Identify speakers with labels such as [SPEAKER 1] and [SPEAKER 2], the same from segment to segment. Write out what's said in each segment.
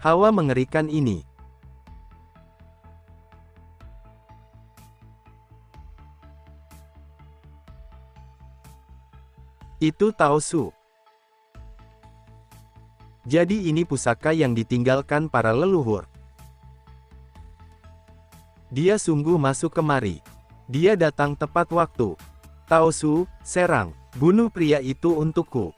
[SPEAKER 1] Hawa mengerikan ini. Itu Tao Su. Jadi ini pusaka yang ditinggalkan para leluhur. Dia sungguh masuk kemari. Dia datang tepat waktu. Tao Su, serang. Bunuh pria itu untukku.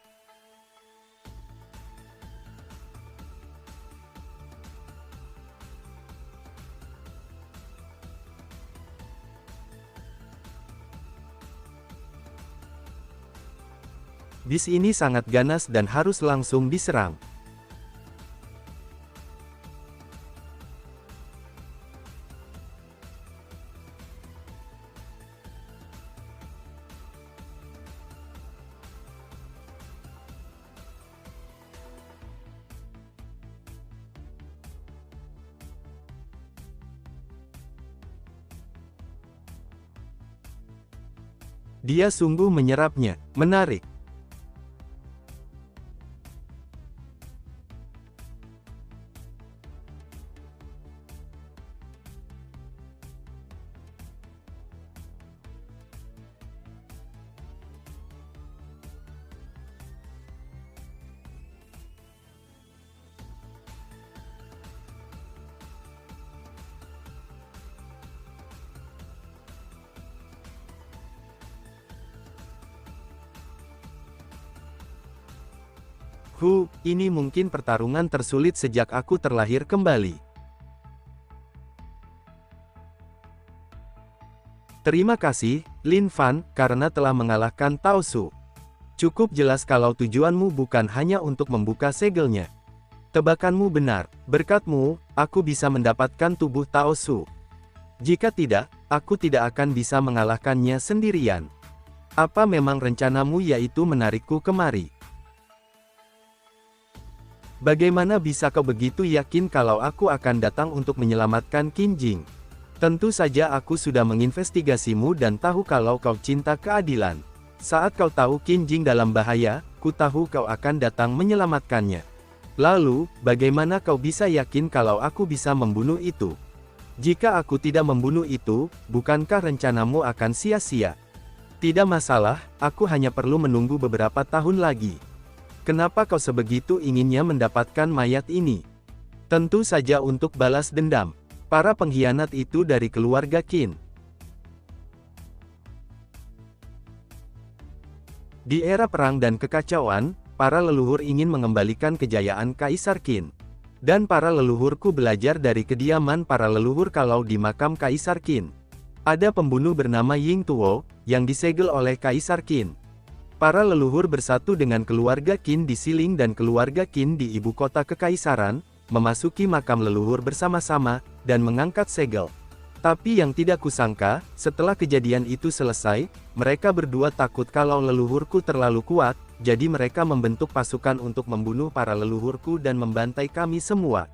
[SPEAKER 1] Bis ini sangat ganas dan harus langsung diserang. Dia sungguh menyerapnya, menarik. Ini mungkin pertarungan tersulit sejak aku terlahir kembali. Terima kasih, Lin Fan, karena telah mengalahkan Tao Su. Cukup jelas kalau tujuanmu bukan hanya untuk membuka segelnya. Tebakanmu benar, berkatmu, aku bisa mendapatkan tubuh Tao Su. Jika tidak, aku tidak akan bisa mengalahkannya sendirian. Apa memang rencanamu yaitu menarikku kemari? Bagaimana bisa kau begitu yakin kalau aku akan datang untuk menyelamatkan Qin Jing? Tentu saja aku sudah menginvestigasimu dan tahu kalau kau cinta keadilan. Saat kau tahu Qin Jing dalam bahaya, ku tahu kau akan datang menyelamatkannya. Lalu, bagaimana kau bisa yakin kalau aku bisa membunuh itu? Jika aku tidak membunuh itu, bukankah rencanamu akan sia-sia? Tidak masalah, aku hanya perlu menunggu beberapa tahun lagi. Kenapa kau sebegitu inginnya mendapatkan mayat ini? Tentu saja untuk balas dendam. Para pengkhianat itu dari keluarga Qin. Di era perang dan kekacauan, para leluhur ingin mengembalikan kejayaan Kaisar Qin. Dan para leluhurku belajar dari kediaman para leluhur kalau di makam Kaisar Qin ada pembunuh bernama Ying Tuo, yang disegel oleh Kaisar Qin. Para leluhur bersatu dengan keluarga Qin di Siling dan keluarga Qin di ibu kota kekaisaran, memasuki makam leluhur bersama-sama, dan mengangkat segel. Tapi yang tidak kusangka, setelah kejadian itu selesai, mereka berdua takut kalau leluhurku terlalu kuat, jadi mereka membentuk pasukan untuk membunuh para leluhurku dan membantai kami semua.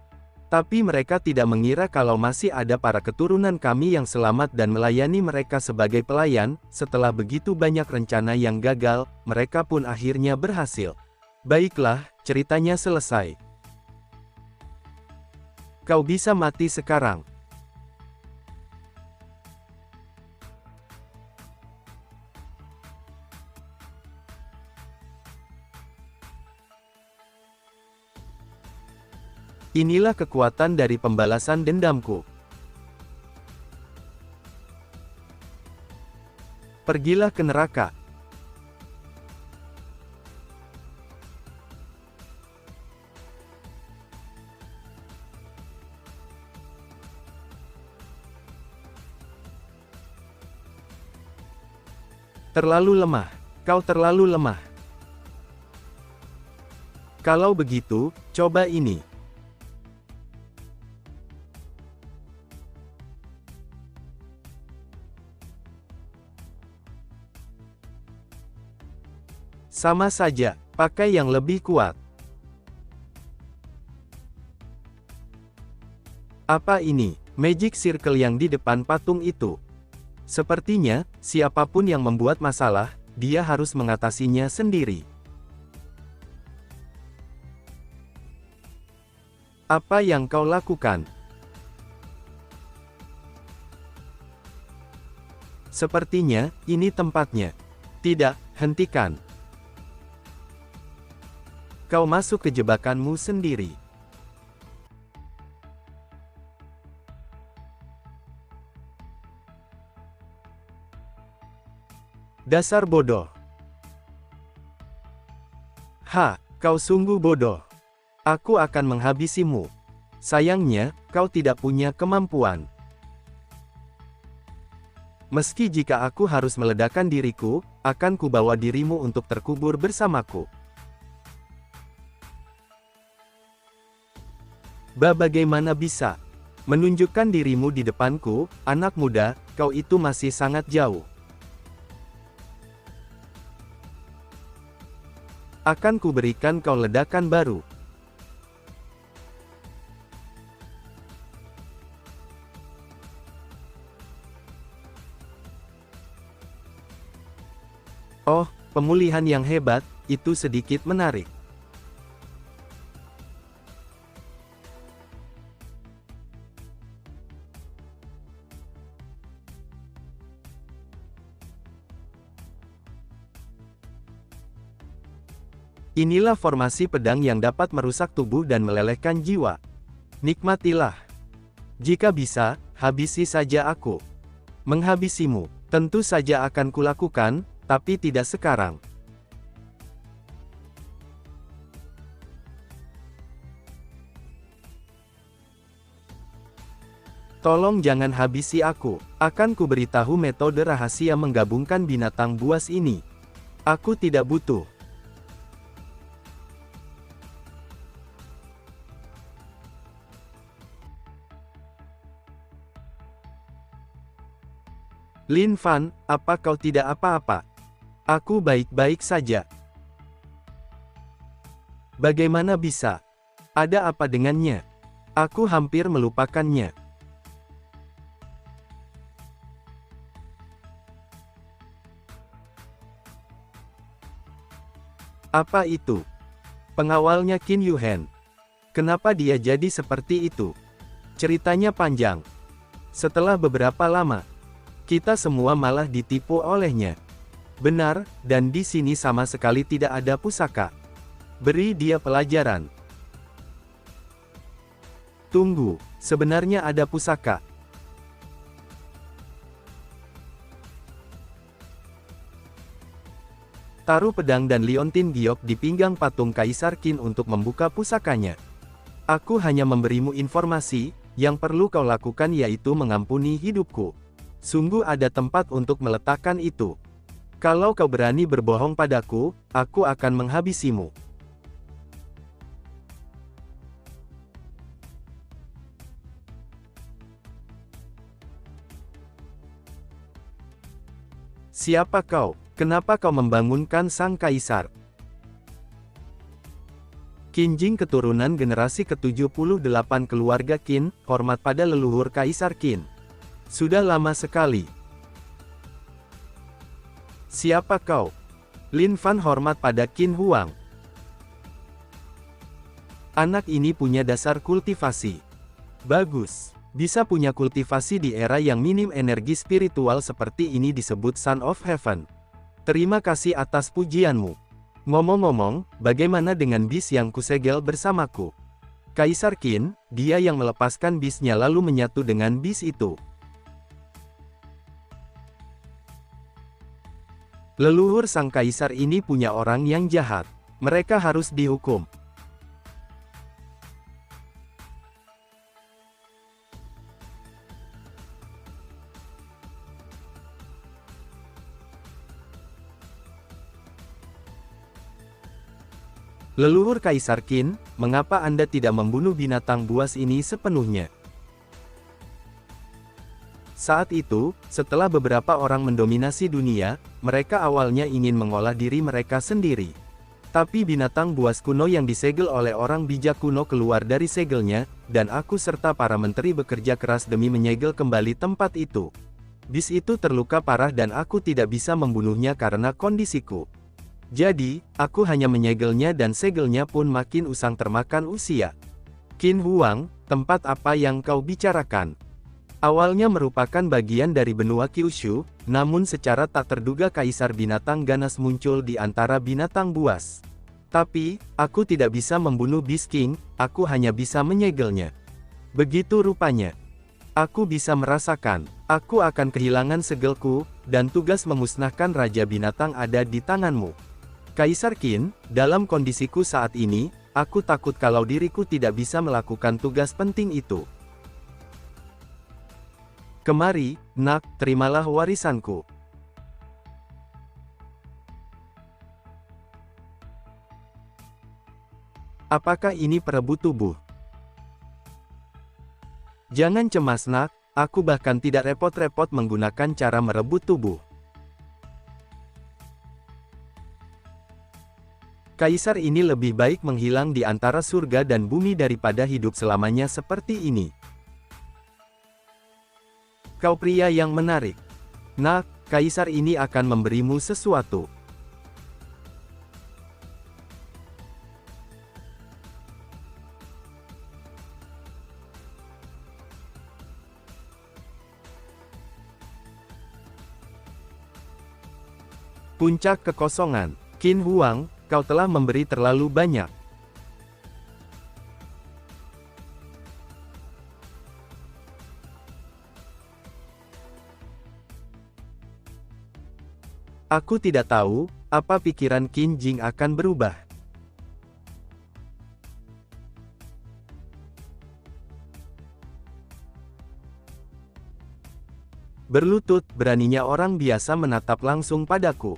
[SPEAKER 1] Tapi mereka tidak mengira kalau masih ada para keturunan kami yang selamat dan melayani mereka sebagai pelayan. Setelah begitu banyak rencana yang gagal, mereka pun akhirnya berhasil. Baiklah, ceritanya selesai. Kau bisa mati sekarang. Inilah kekuatan dari pembalasan dendamku. Pergilah ke neraka. Terlalu lemah. Kau terlalu lemah. Kalau begitu, coba ini. Sama saja, pakai yang lebih kuat. Apa ini? Magic Circle yang di depan patung itu. Sepertinya, siapapun yang membuat masalah, dia harus mengatasinya sendiri. Apa yang kau lakukan? Sepertinya, ini tempatnya. Tidak, hentikan. Kau masuk ke jebakanmu sendiri. Dasar bodoh. Kau sungguh bodoh. Aku akan menghabisimu. Sayangnya, kau tidak punya kemampuan. Meski jika aku harus meledakkan diriku, akan kubawa dirimu untuk terkubur bersamaku. Bagaimana bisa menunjukkan dirimu di depanku, anak muda, kau itu masih sangat jauh. Akan kuberikan kau ledakan baru. Oh, pemulihan yang hebat, itu sedikit menarik. Inilah formasi pedang yang dapat merusak tubuh dan melelehkan jiwa. Nikmatilah. Jika bisa, habisi saja aku. Menghabisimu, tentu saja akan kulakukan, tapi tidak sekarang. Tolong jangan habisi aku. Akan kuberitahu metode rahasia menggabungkan binatang buas ini. Aku tidak butuh. Lin Fan, apa kau tidak apa-apa? Aku baik-baik saja. Bagaimana bisa? Ada apa dengannya? Aku hampir melupakannya. Apa itu? Pengawalnya Qin Yuhen. Kenapa dia jadi seperti itu? Ceritanya panjang. Setelah beberapa lama, kita semua malah ditipu olehnya. Benar, dan di sini sama sekali tidak ada pusaka. Beri dia pelajaran. Tunggu, sebenarnya ada pusaka. Taruh pedang dan liontin giok di pinggang patung Kaisar Qin untuk membuka pusakanya. Aku hanya memberimu informasi, yang perlu kau lakukan yaitu mengampuni hidupku. Sungguh ada tempat untuk meletakkan itu. Kalau kau berani berbohong padaku, aku akan menghabisimu. Siapa kau? Kenapa kau membangunkan sang kaisar? Qin Jing keturunan generasi ke-78 keluarga Qin, hormat pada leluhur Kaisar Qin. Sudah lama sekali. Siapa kau? Lin Fan hormat pada Qin Huang. Anak ini punya dasar kultivasi. Bagus. Bisa punya kultivasi di era yang minim energi spiritual seperti ini disebut Son of Heaven. Terima kasih atas pujianmu. Ngomong-ngomong, bagaimana dengan bis yang kusegel bersamaku? Kaisar Qin, dia yang melepaskan bisnya lalu menyatu dengan bis itu. Leluhur sang kaisar ini punya orang yang jahat. Mereka harus dihukum. Leluhur Kaisar Qin, mengapa Anda tidak membunuh binatang buas ini sepenuhnya? Saat itu, setelah beberapa orang mendominasi dunia, mereka awalnya ingin mengolah diri mereka sendiri. Tapi binatang buas kuno yang disegel oleh orang bijak kuno keluar dari segelnya, dan aku serta para menteri bekerja keras demi menyegel kembali tempat itu. Bis itu terluka parah dan aku tidak bisa membunuhnya karena kondisiku. Jadi, aku hanya menyegelnya dan segelnya pun makin usang termakan usia. Qin Huang, tempat apa yang kau bicarakan? Awalnya merupakan bagian dari benua Kyushu, namun secara tak terduga kaisar binatang ganas muncul di antara binatang buas. Tapi, aku tidak bisa membunuh Beast King, aku hanya bisa menyegelnya. Begitu rupanya. Aku bisa merasakan, aku akan kehilangan segelku, dan tugas memusnahkan Raja Binatang ada di tanganmu. Kaisar Qin, dalam kondisiku saat ini, aku takut kalau diriku tidak bisa melakukan tugas penting itu. Kemari, nak, terimalah warisanku. Apakah ini perebut tubuh? Jangan cemas nak, aku bahkan tidak repot-repot menggunakan cara merebut tubuh. Kaisar ini lebih baik menghilang di antara surga dan bumi daripada hidup selamanya seperti ini. Kau pria yang menarik. Nak, kaisar ini akan memberimu sesuatu. Puncak kekosongan. Qin Huang, kau telah memberi terlalu banyak. Aku tidak tahu, apa pikiran Qin Jing akan berubah. Berlutut, beraninya orang biasa menatap langsung padaku.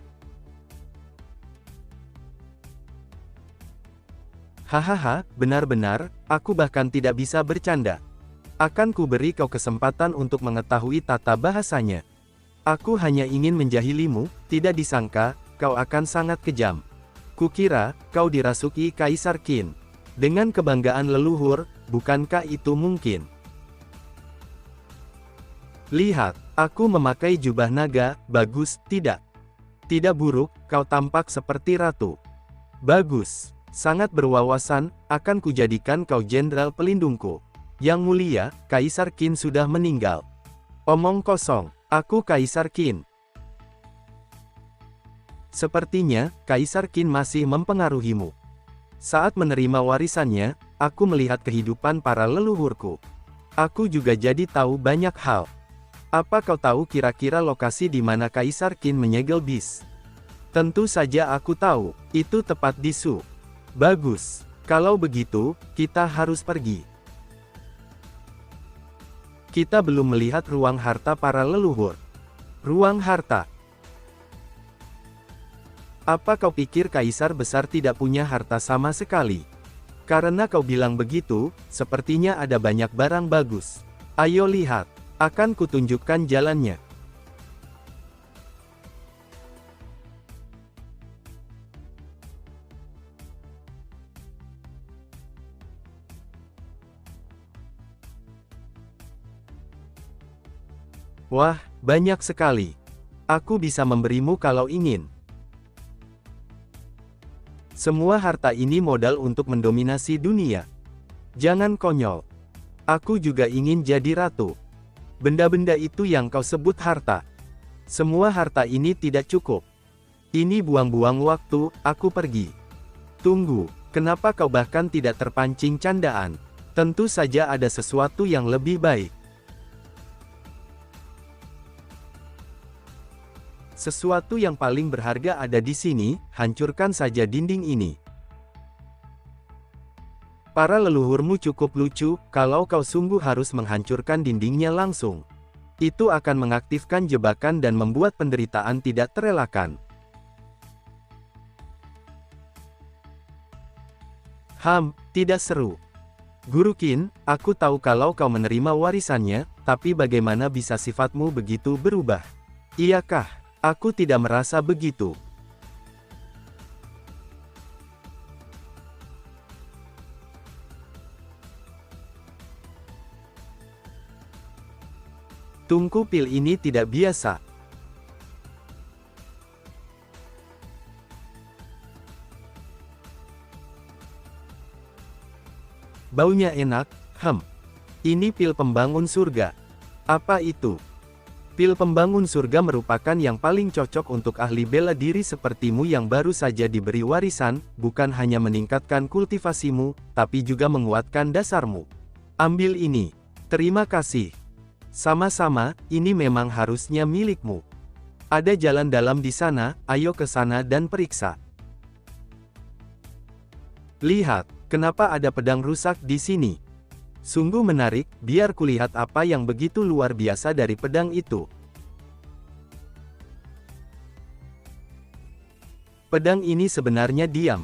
[SPEAKER 1] Hahaha, benar-benar, aku bahkan tidak bisa bercanda. Akan ku beri kau kesempatan untuk mengetahui tata bahasanya. Aku hanya ingin menjahilimu, tidak disangka, kau akan sangat kejam. Kukira, kau dirasuki Kaisar Qin. Dengan kebanggaan leluhur, bukankah itu mungkin? Lihat, aku memakai jubah naga, bagus, tidak? Tidak buruk, kau tampak seperti ratu. Bagus, sangat berwawasan, akan kujadikan kau jenderal pelindungku. Yang mulia, Kaisar Qin sudah meninggal. Omong kosong. Aku Kaisar Qin. Sepertinya, Kaisar Qin masih mempengaruhimu. Saat menerima warisannya, aku melihat kehidupan para leluhurku. Aku juga jadi tahu banyak hal. Apa kau tahu kira-kira lokasi di mana Kaisar Qin menyegel bis? Tentu saja aku tahu, itu tepat di Shu. Bagus. Kalau begitu, kita harus pergi. Kita belum melihat ruang harta para leluhur. Ruang harta. Apa kau pikir kaisar besar tidak punya harta sama sekali? Karena kau bilang begitu, sepertinya ada banyak barang bagus. Ayo lihat, akan kutunjukkan jalannya. Wah, banyak sekali. Aku bisa memberimu kalau ingin. Semua harta ini modal untuk mendominasi dunia. Jangan konyol. Aku juga ingin jadi ratu. Benda-benda itu yang kau sebut harta. Semua harta ini tidak cukup. Ini buang-buang waktu, aku pergi. Tunggu, kenapa kau bahkan tidak terpancing candaan? Tentu saja ada sesuatu yang lebih baik. Sesuatu yang paling berharga ada di sini, hancurkan saja dinding ini. Para leluhurmu cukup lucu, kalau kau sungguh harus menghancurkan dindingnya langsung. Itu akan mengaktifkan jebakan dan membuat penderitaan tidak terelakkan. Tidak seru. Guru Qin, aku tahu kalau kau menerima warisannya, tapi bagaimana bisa sifatmu begitu berubah? Iyakah? Aku tidak merasa begitu. Tungku pil ini tidak biasa. Baunya enak, Ini pil pembangun surga. Apa itu? Pil pembangun surga merupakan yang paling cocok untuk ahli bela diri sepertimu yang baru saja diberi warisan, bukan hanya meningkatkan kultivasimu, tapi juga menguatkan dasarmu. Ambil ini. Terima kasih. Sama-sama, ini memang harusnya milikmu. Ada jalan dalam di sana, ayo ke sana dan periksa. Lihat, kenapa ada pedang rusak di sini? Sungguh menarik, biar kulihat apa yang begitu luar biasa dari pedang itu. Pedang ini sebenarnya diam.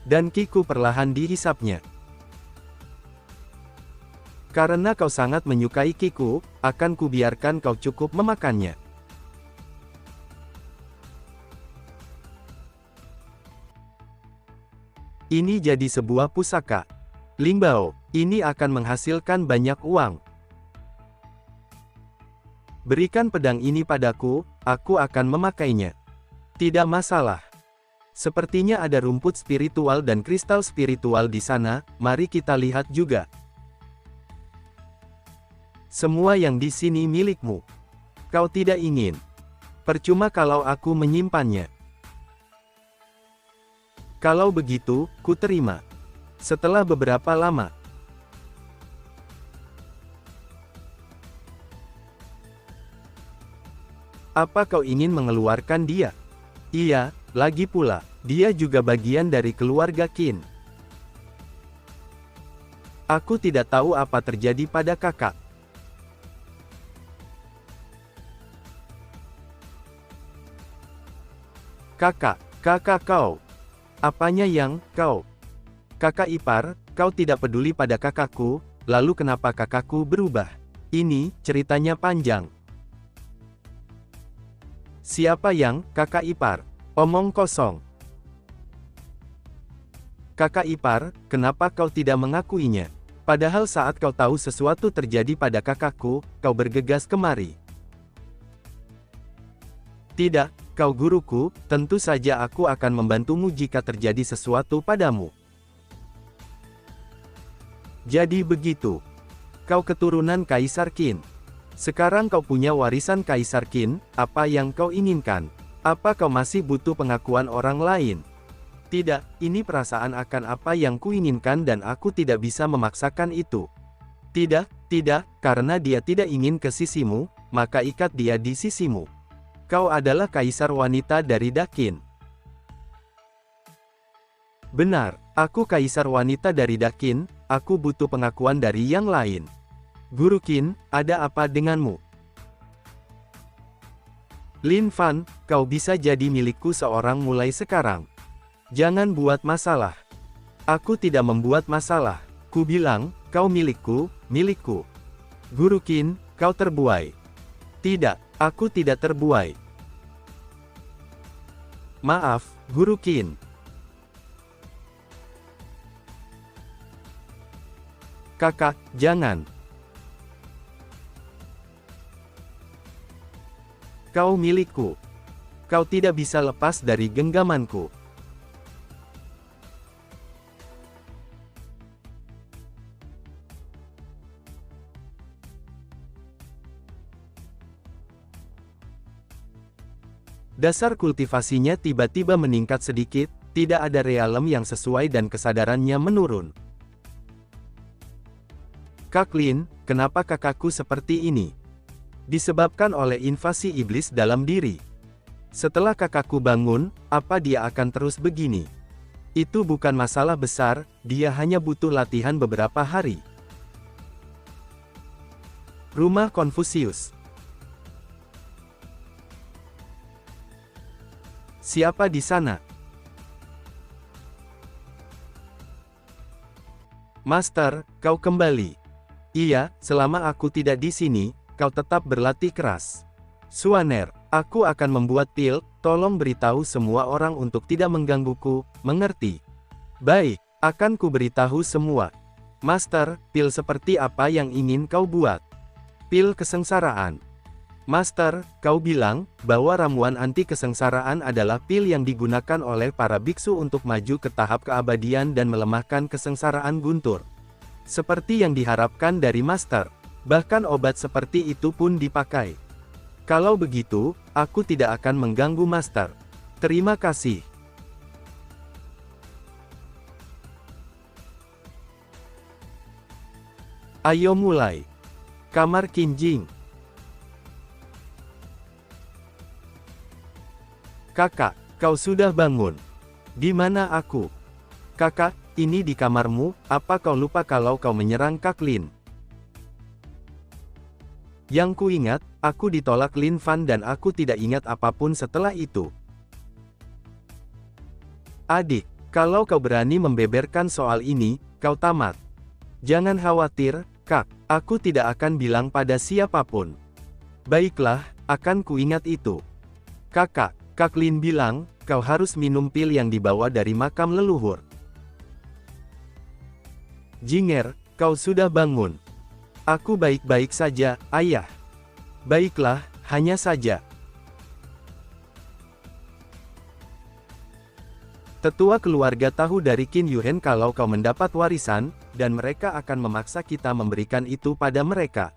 [SPEAKER 1] Dan Kiku perlahan dihisapnya. Karena kau sangat menyukai Kiku, akan kubiarkan kau cukup memakannya. Ini jadi sebuah pusaka. Lingbao, ini akan menghasilkan banyak uang. Berikan pedang ini padaku, aku akan memakainya. Tidak masalah. Sepertinya ada rumput spiritual dan kristal spiritual di sana, mari kita lihat juga. Semua yang di sini milikmu. Kau tidak ingin. Percuma kalau aku menyimpannya. Kalau begitu, ku terima. Setelah beberapa lama. Apa kau ingin mengeluarkan dia? Iya, lagi pula, dia juga bagian dari keluarga Qin. Aku tidak tahu apa terjadi pada kakak. Kakak kau. Apanya yang, kau? Kakak ipar, kau tidak peduli pada kakakku, lalu kenapa kakakku berubah? Ini, ceritanya panjang. Siapa yang, kakak ipar? Omong kosong. Kakak ipar, kenapa kau tidak mengakuinya? Padahal saat kau tahu sesuatu terjadi pada kakakku, kau bergegas kemari. Tidak, kau guruku, tentu saja aku akan membantumu jika terjadi sesuatu padamu. Jadi begitu. Kau keturunan Kaisar Qin. Sekarang kau punya warisan Kaisar Qin, apa yang kau inginkan? Apa kau masih butuh pengakuan orang lain? Tidak, ini perasaan akan apa yang kuinginkan dan aku tidak bisa memaksakan itu. Tidak, karena dia tidak ingin ke sisimu, maka ikat dia di sisimu. Kau adalah kaisar wanita dari Dakin. Benar, aku kaisar wanita dari Dakin, aku butuh pengakuan dari yang lain. Guru Qin, ada apa denganmu? Lin Fan, kau bisa jadi milikku seorang mulai sekarang. Jangan buat masalah. Aku tidak membuat masalah. Ku bilang, kau milikku, milikku. Guru Qin, kau terbuai. Tidak, aku tidak terbuai. Maaf, Guru Qin. Kakak, jangan. Kau milikku. Kau tidak bisa lepas dari genggamanku. Dasar kultivasinya tiba-tiba meningkat sedikit, tidak ada realem yang sesuai dan kesadarannya menurun. Kak Lin, kenapa kakakku seperti ini? Disebabkan oleh invasi iblis dalam diri. Setelah kakakku bangun, apa dia akan terus begini? Itu bukan masalah besar, dia hanya butuh latihan beberapa hari. Rumah Konfusius. Siapa di sana? Master, kau kembali. Iya, selama aku tidak di sini, kau tetap berlatih keras. Suaner, aku akan membuat pil, tolong beritahu semua orang untuk tidak menggangguku, mengerti? Baik, akan ku beritahu semua. Master, pil seperti apa yang ingin kau buat? Pil kesengsaraan. Master, kau bilang, bahwa ramuan anti kesengsaraan adalah pil yang digunakan oleh para biksu untuk maju ke tahap keabadian dan melemahkan kesengsaraan guntur. Seperti yang diharapkan dari Master. Bahkan obat seperti itu pun dipakai. Kalau begitu, aku tidak akan mengganggu Master. Terima kasih. Ayo mulai. Kamar Qin Jing. Kakak, kau sudah bangun. Di mana aku? Kakak, ini di kamarmu, apa kau lupa kalau kau menyerang Kak Lin? Yang ku ingat, aku ditolak Lin Fan dan aku tidak ingat apapun setelah itu. Adik, kalau kau berani membeberkan soal ini, kau tamat. Jangan khawatir, Kak, aku tidak akan bilang pada siapapun. Baiklah, akan kuingat itu. Kakak, Kak Lin bilang, kau harus minum pil yang dibawa dari makam leluhur. Jinger, kau sudah bangun. Aku baik-baik saja, ayah. Baiklah, hanya saja. Tetua keluarga tahu dari Qin Yuhen kalau kau mendapat warisan, dan mereka akan memaksa kita memberikan itu pada mereka.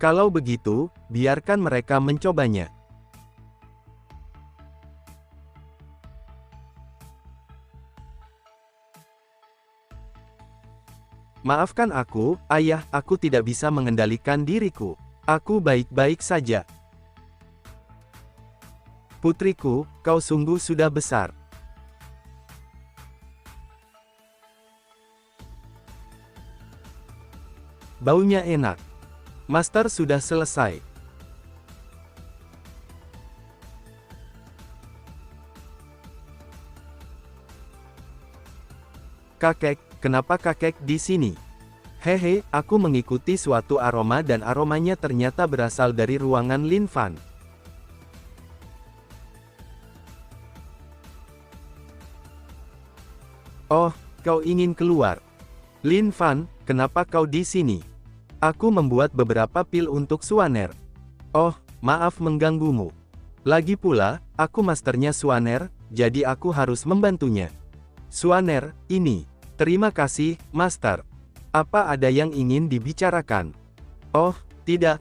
[SPEAKER 1] Kalau begitu, biarkan mereka mencobanya. Maafkan aku, ayah, aku tidak bisa mengendalikan diriku. Aku baik-baik saja. Putriku, kau sungguh sudah besar. Baunya enak. Master sudah selesai. Kakek, kenapa kakek di sini? Hehe, aku mengikuti suatu aroma dan aromanya ternyata berasal dari ruangan Lin Fan. Oh, kau ingin keluar? Lin Fan, kenapa kau di sini? Aku membuat beberapa pil untuk Suaner. Oh, maaf mengganggumu. Lagi pula, aku masternya Suaner, jadi aku harus membantunya. Suaner, ini. Terima kasih, Master. Apa ada yang ingin dibicarakan? Oh, tidak,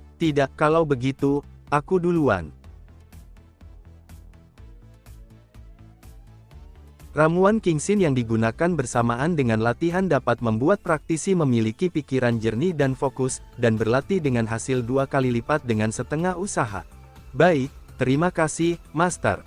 [SPEAKER 1] kalau begitu, aku duluan. Ramuan Kingxin yang digunakan bersamaan dengan latihan dapat membuat praktisi memiliki pikiran jernih dan fokus, dan berlatih dengan hasil 2 kali lipat dengan setengah usaha. Baik, terima kasih, Master.